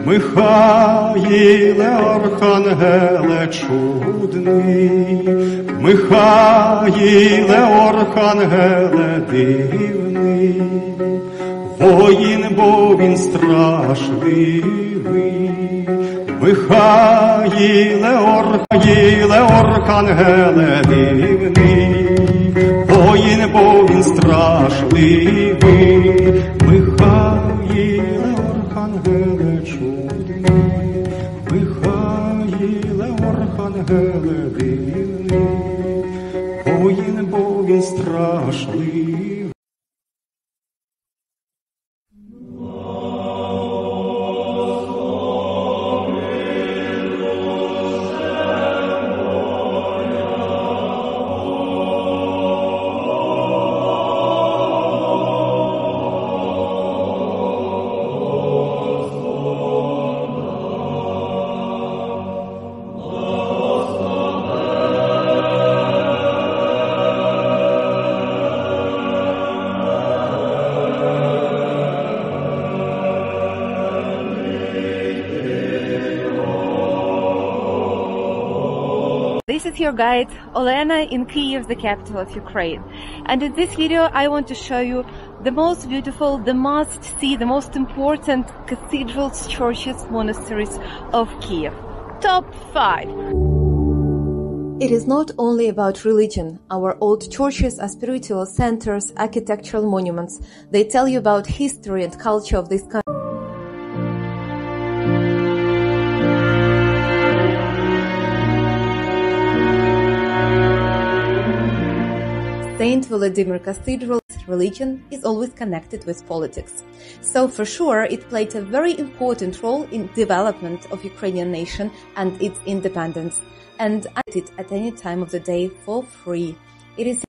Михаїле, архангеле чудний, Михаїле, архангеле дивний, воїн, бо він страшливий. Михаїле, архангеле дивний, воїн, бо він страшливий. Михаїле, архангеле чудний, Михаїле, архангеле дивний, воїн, бо він страшливий. This is your guide, Olena, in Kyiv, the capital of Ukraine. And in this video, I want to show you the most beautiful, the must-see, the most important cathedrals, churches, monasteries of Kyiv. Top 5. It is not only about religion. Our old churches are spiritual centers, architectural monuments. They tell you about history and culture of this country. Saint Volodymyr Cathedral's religion is always connected with politics. So for sure, it played a very important role in development of Ukrainian nation and its independence, and it at any time of the day for free. It is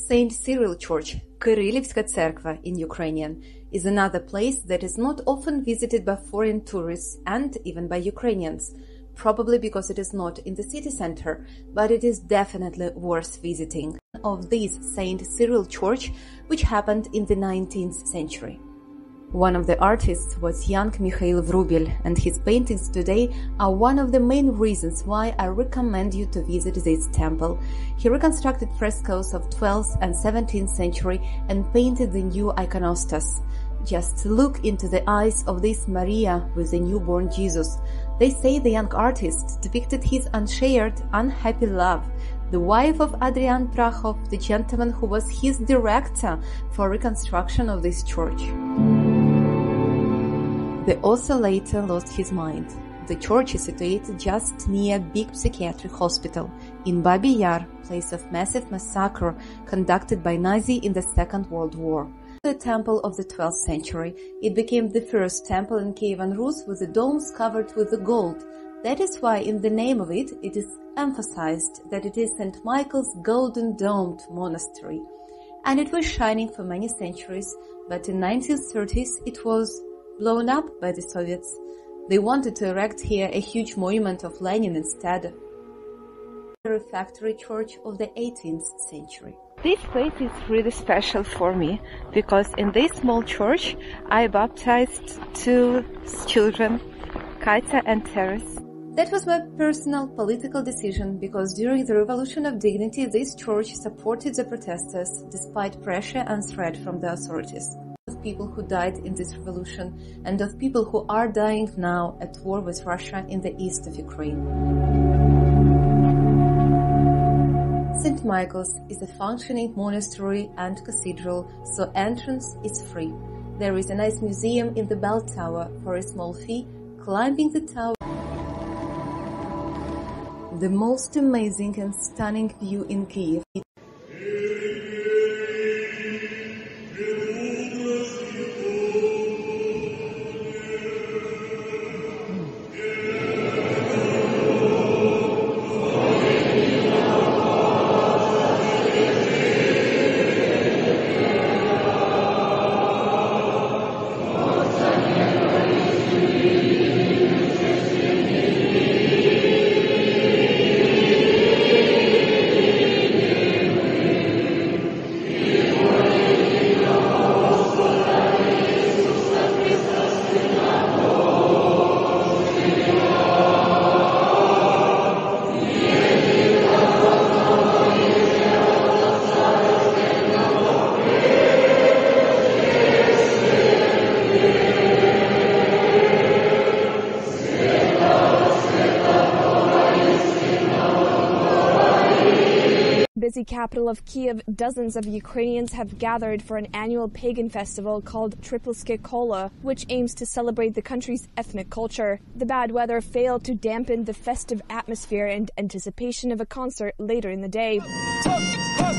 Saint Cyril Church, Kirillivska Cerkva in Ukrainian, is another place that is not often visited by foreign tourists and even by Ukrainians. Probably because it is not in the city center, but it is definitely worth visiting. Of this Saint Cyril Church, which happened in the 19th century. One of the artists was young Mikhail Vrubil, and his paintings today are one of the main reasons why I recommend you to visit this temple. He reconstructed frescoes of 12th and 17th century and painted the new iconostas. Just look into the eyes of this Maria with the newborn Jesus. They say the young artist depicted his unshared, unhappy love, the wife of Adrian Prachov, the gentleman who was his director for reconstruction of this church. The author later lost his mind. The church is situated just near big psychiatric hospital in Babi Yar, place of massive massacre conducted by Nazi in the Second World War. The temple of the 12th century, it became the first temple in Kievan Rus with the domes covered with the gold. That is why in the name of it, it is emphasized that it is St. Michael's golden domed monastery. And it was shining for many centuries, but in 1930s it was blown up by the Soviets. They wanted to erect here a huge monument of Lenin instead. The refectory church of the 18th century. This place is really special for me because in this small church I baptized two children, Katya and Teres. That was my personal political decision because during the Revolution of Dignity this church supported the protesters despite pressure and threat from the authorities. Of people who died in this revolution and of people who are dying now at war with Russia in the east of Ukraine. St. Michael's is a functioning monastery and cathedral, so entrance is free. There is a nice museum in the bell tower for a small fee. Climbing the tower, the most amazing and stunning view in Kyiv. busy capital of Kiev, dozens of Ukrainians have gathered for an annual pagan festival called Tripolske Kola, which aims to celebrate the country's ethnic culture. The bad weather failed to dampen the festive atmosphere and anticipation of a concert later in the day.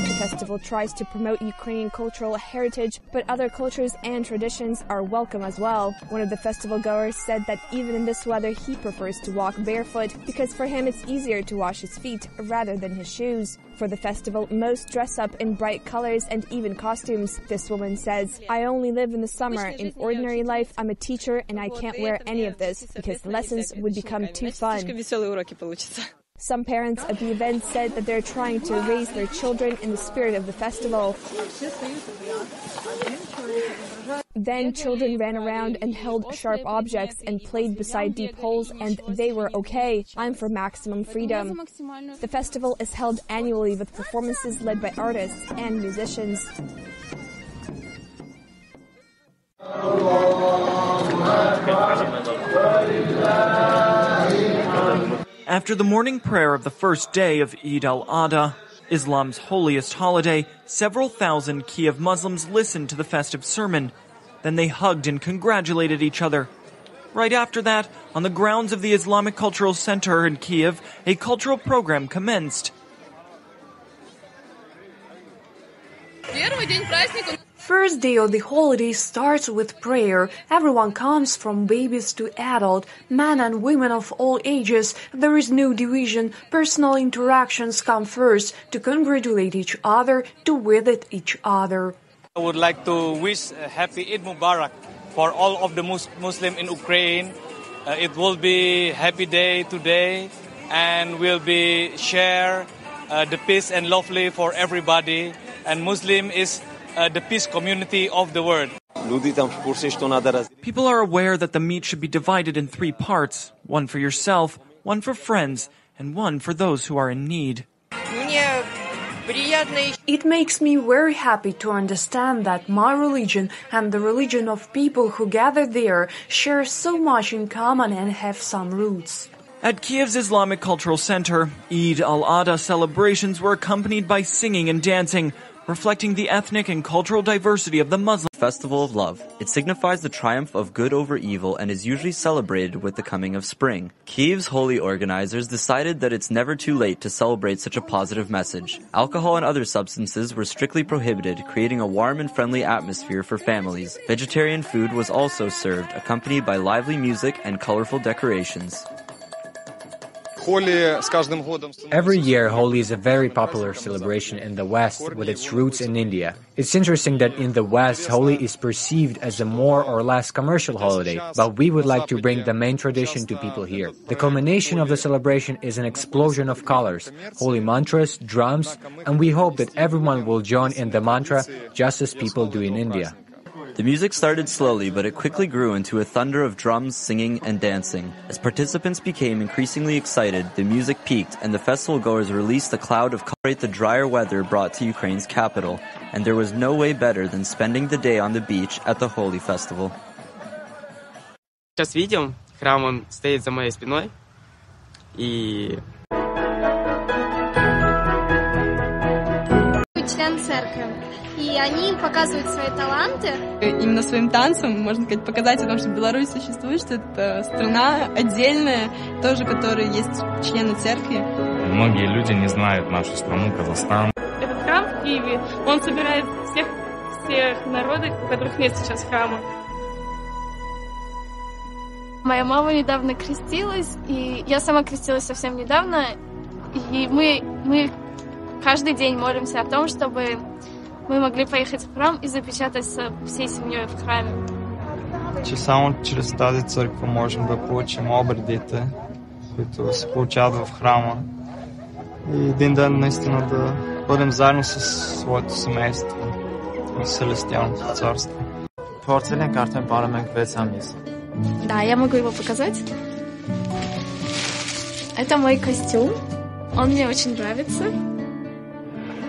The festival tries to promote Ukrainian cultural heritage, but other cultures and traditions are welcome as well. One of the festival goers said that even in this weather he prefers to walk barefoot because for him it's easier to wash his feet rather than his shoes. For the festival, most dress up in bright colors and even costumes. This woman says, "I only live in the summer. In ordinary life, I'm a teacher and I can't wear any of this because lessons would become too fun." Some parents at the event said that they're trying to raise their children in the spirit of the festival. Then children ran around and held sharp objects and played beside deep holes, and they were okay. I'm for maximum freedom. The festival is held annually with performances led by artists and musicians. After the morning prayer of the first day of Eid al-Adha, Islam's holiest holiday, several thousand Kiev Muslims listened to the festive sermon. Then they hugged and congratulated each other. Right after that, on the grounds of the Islamic Cultural Center in Kiev, a cultural program commenced. First day of the holiday starts with prayer. Everyone comes from babies to adult, men and women of all ages. There is no division. Personal interactions come first to congratulate each other, to visit each other. I would like to wish a happy Eid Mubarak for all of the Muslim in Ukraine. It will be happy day today and will be share the peace and lovely for everybody. And Muslim is the peace community of the world. People are aware that the meat should be divided in 3 parts, one for yourself, one for friends, and one for those who are in need. It makes me very happy to understand that my religion and the religion of people who gather there share so much in common and have some roots. At Kiev's Islamic Cultural Center, Eid al-Adha celebrations were accompanied by singing and dancing, reflecting the ethnic and cultural diversity of the Muslim Festival of Love. It signifies the triumph of good over evil and is usually celebrated with the coming of spring. Kiev's holy organizers decided that it's never too late to celebrate such a positive message. Alcohol and other substances were strictly prohibited, creating a warm and friendly atmosphere for families. Vegetarian food was also served, accompanied by lively music and colorful decorations. Every year, Holi is a very popular celebration in the West with its roots in India. It's interesting that in the West, Holi is perceived as a more or less commercial holiday, but we would like to bring the main tradition to people here. The culmination of the celebration is an explosion of colors, holy mantras, drums, and we hope that everyone will join in the mantra just as people do in India. The music started slowly, but it quickly grew into a thunder of drums, singing, and dancing. As participants became increasingly excited, the music peaked, and the festival goers released a cloud of color the drier weather brought to Ukraine's capital, and there was no way better than spending the day on the beach at the Holy Festival. Сейчас видим, храм он стоит за моей спиной, и член церкви. И они показывают свои таланты. Именно своим танцем, можно сказать, показать о том, что Беларусь существует, что это страна отдельная, тоже, которая есть члены церкви. Многие люди не знают нашу страну, Казахстан. Этот храм в Киеве, он собирает всех народов, у которых нет сейчас храма. Моя мама недавно крестилась, и я сама крестилась совсем недавно, и мы каждый день молимся о том, чтобы мы могли поехать в храм и запечататься всей семьей в храме. Че само чрез тази църква можем да получим обредите, които се получават в храма. И един ден наистина да бъдем заедно с своето семейство в Селестиалното царство. Փորձել արդեն բարում ենք 6 ամիս. Да, я могу его показать. Это мой костюм. Он мне очень нравится.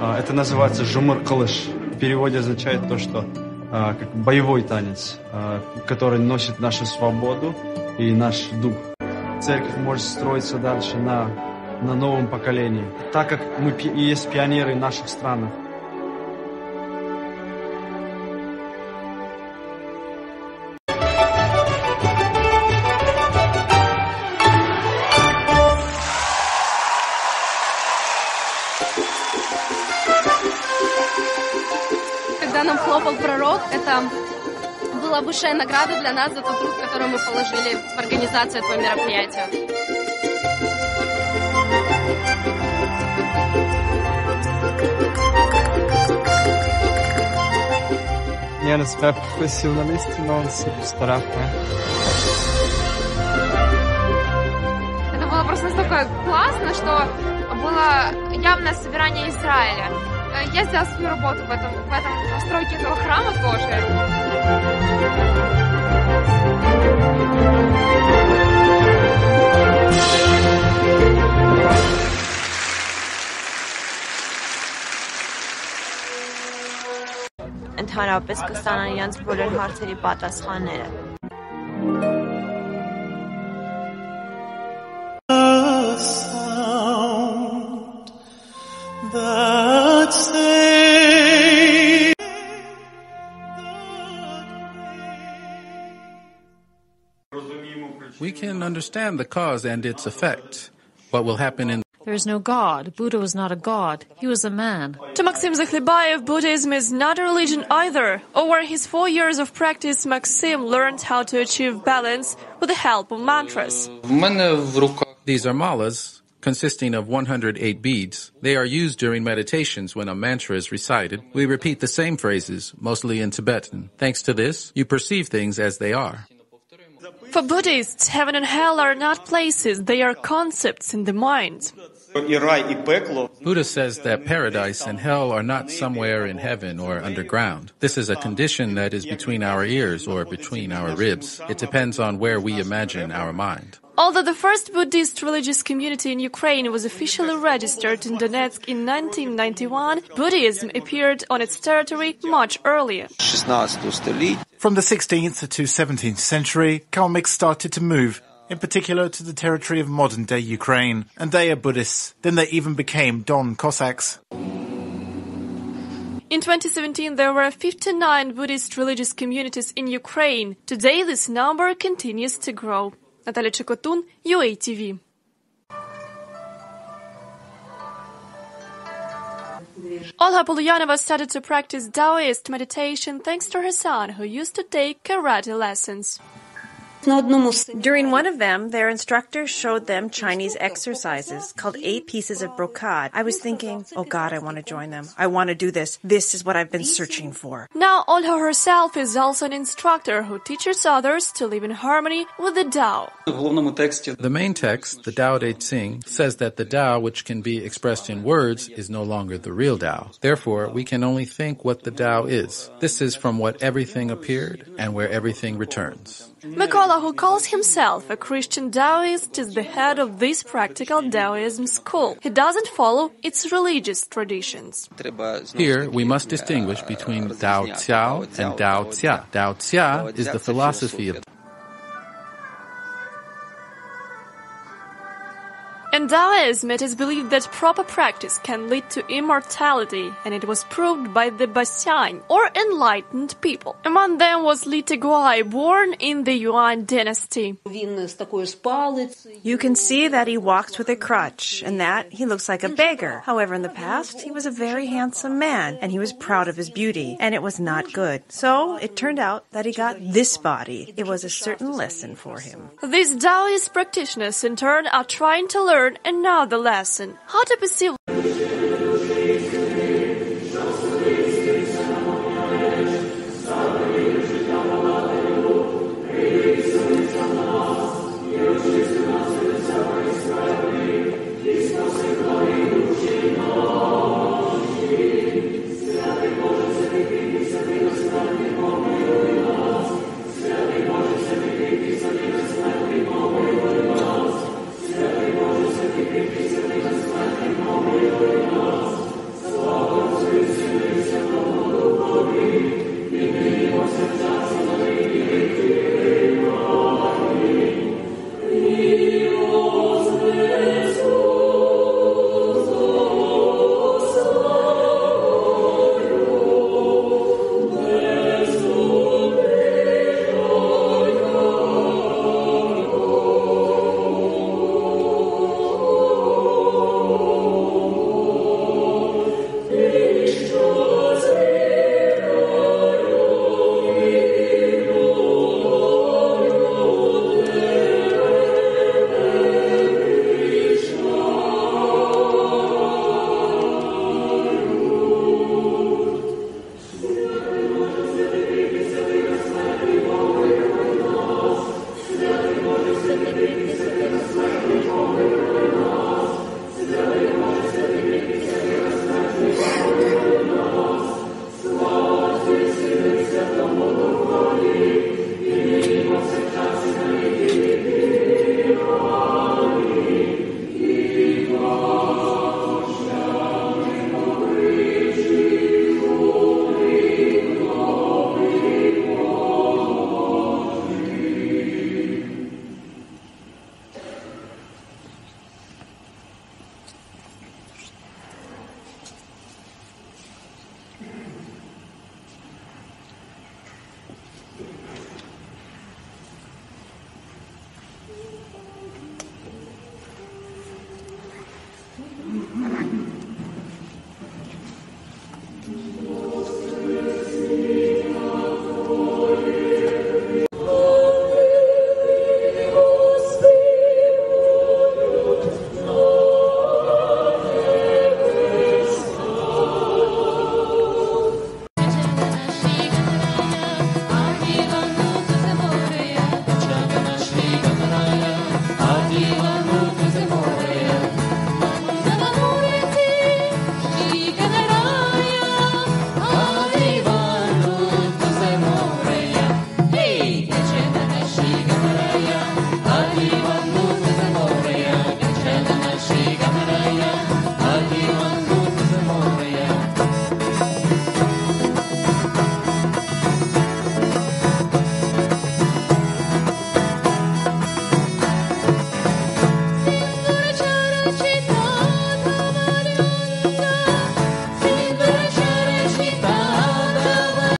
Это называется жумыр кылыш. В переводе означает то, что как боевой танец, который носит нашу свободу и наш дух. Церковь может строиться дальше на на новом поколении, так как мы и есть пионеры наших стран. Когда нам хлопал пророк, это была высшая награда для нас за тот труд, который мы положили в организацию этого мероприятия. Я не себя профессионалист, но он се постарахме. Это было просто настолько классно, что было явное собирание Израиля. Я сделала свою работу в этом постройке этого храма тоже. Ընդհանրապես կստանան իրենց բոլոր հարցերի պատասխանները։ We can understand the cause and its effect. What will happen in There is no God. Buddha was not a god. He was a man. To Maxim Zakhlibayev, Buddhism is not a religion either. Over his 4 years of practice, Maxim learned how to achieve balance with the help of mantras. These are malas, consisting of 108 beads. They are used during meditations when a mantra is recited. We repeat the same phrases, mostly in Tibetan. Thanks to this, you perceive things as they are. For Buddhists, heaven and hell are not places, they are concepts in the mind. Buddha says that paradise and hell are not somewhere in heaven or underground. This is a condition that is between our ears or between our ribs. It depends on where we imagine our mind. Although the first Buddhist religious community in Ukraine was officially registered in Donetsk in 1991, Buddhism appeared on its territory much earlier. From the 16th to 17th century, Kalmyks started to move, in particular to the territory of modern-day Ukraine, and they are Buddhists. Then they even became Don Cossacks. In 2017, there were 59 Buddhist religious communities in Ukraine. Today, this number continues to grow. Natalia Chikotun, UATV. Olga Polyanova started to practice Taoist meditation thanks to her son, who used to take karate lessons. During one of them, their instructor showed them Chinese exercises called 8 pieces of brocade. I was thinking, oh God, I want to join them. I want to do this. This is what I've been searching for. Now Olga herself is also an instructor who teaches others to live in harmony with the Tao. The main text, the Tao Te Ching, says that the Tao which can be expressed in words is no longer the real Tao. Therefore, we can only think what the Tao is. This is from what everything appeared and where everything returns. Mykola, who calls himself a Christian Taoist, is the head of this practical Taoism school. He doesn't follow its religious traditions. Here, we must distinguish between Tao Xiao and Tao Xia. Tao Xia is the philosophy of In Taoism, it is believed that proper practice can lead to immortality, and it was proved by the Basiang, or enlightened people. Among them was Li Teguai, born in the Yuan dynasty. You can see that he walks with a crutch, and that he looks like a beggar. However, in the past, he was a very handsome man, and he was proud of his beauty, and it was not good. So, it turned out that he got this body. It was a certain lesson for him. These Taoist practitioners, in turn, are trying to learn another lesson: how to perceive